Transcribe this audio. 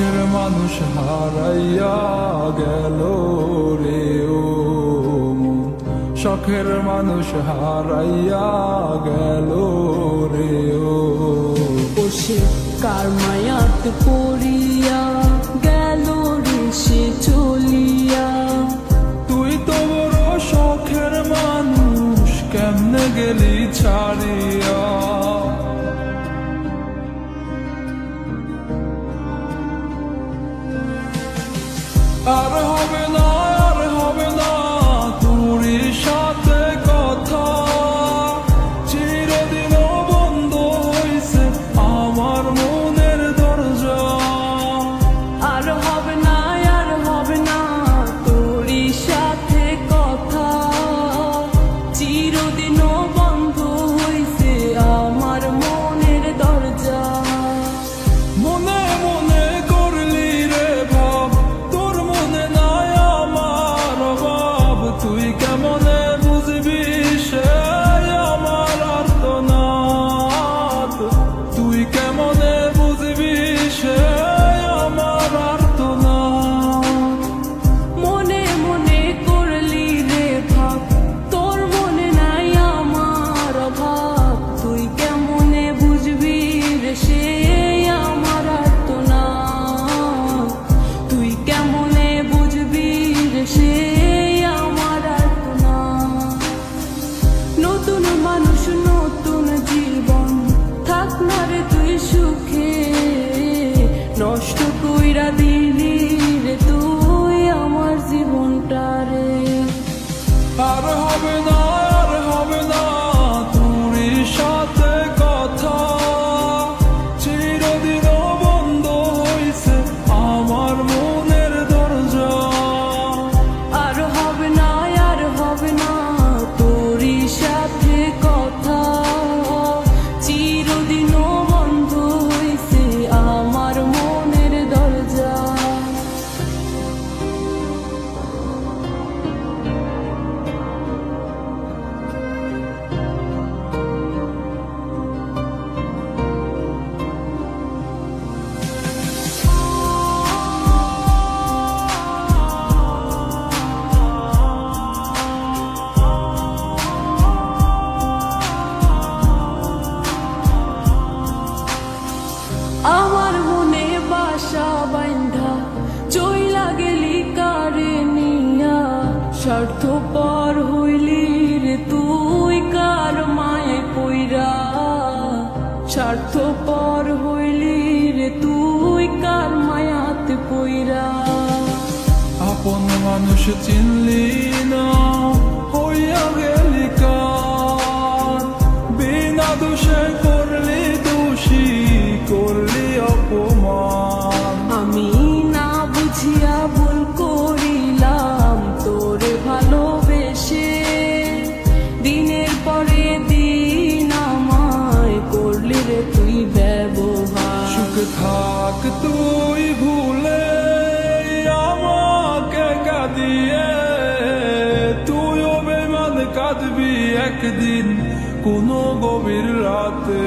শখের মানুষ হারাইয়া গেল রে ও মন, শখের মানুষ হারাইয়া গেল রে ও। সে কার মায়াত পড়িয়া গেল রে সে চলিয়া। তুই তো বড় শখের মানুষ, কেমনে গেলি ছাড়িয়া। আর হবে না, আর হবে না তোরই সাথে কথা, চিরদিন বন্ধ হইছে আমার মনের দরজা। আর হবে না, আর হবে না তোরই সাথে কথা, চিরদিনও বন্ধ হইছে আমার মনের দরজা। মনে মনে করলি রে ভাব, তোর মনে নাই আমার অভাব। তুই কেমনে বুঝবি সে আমার আর্তনাদ, তুই কেমনে বুঝবি সে আমার আর্তনাদ। মনে মনে করলি রে ভাব, তোর মনে নাই আমার অভাব। তুই কেমনে বুঝবি রে সে আমার আর্তনাদ, তুই কেমনে বুঝবি রে সে আমার আর্তনাদ। নতুন মানুষ নতুন জীবন, থাক না রে তুই সুখে, নষ্ট কইরা দিলি রে তুই আমার জীবনটা রে। আর হবে না, আর হবে না তোরই সাথে কথা, চিরদিন বন্ধ হইছে আমার মনের দরজা। আর হবে না, আর হবে না তোরই সাথে কথা, চিরদিনও বন্ধ হইছে আমার মনের দরজা। আমার মনে বাসা বাইন্ধা চইলা গেলি কারে নিয়া, স্বার্থপর হইলি রে তুই কার মায়ে পইরা। স্বার্থপর হইলি রে তুই কার মায়াতে পইরা। আপন মানুষ চিনলি না, হইয়া গেলি কার, বিনা দোষে করলি দোষী, করলি অপমান। আমি না বুঝিয়া ভুল করিলাম তোরে ভালোবেসে, দিনের পরে দিন আমায় করলি রে তুই ব্যবহার। সুখে থাক তুই ভুলে আমাকে কাঁদিয়ে, তুইও বেমান কাঁদবি একদিন কোনো গভীর রাতে।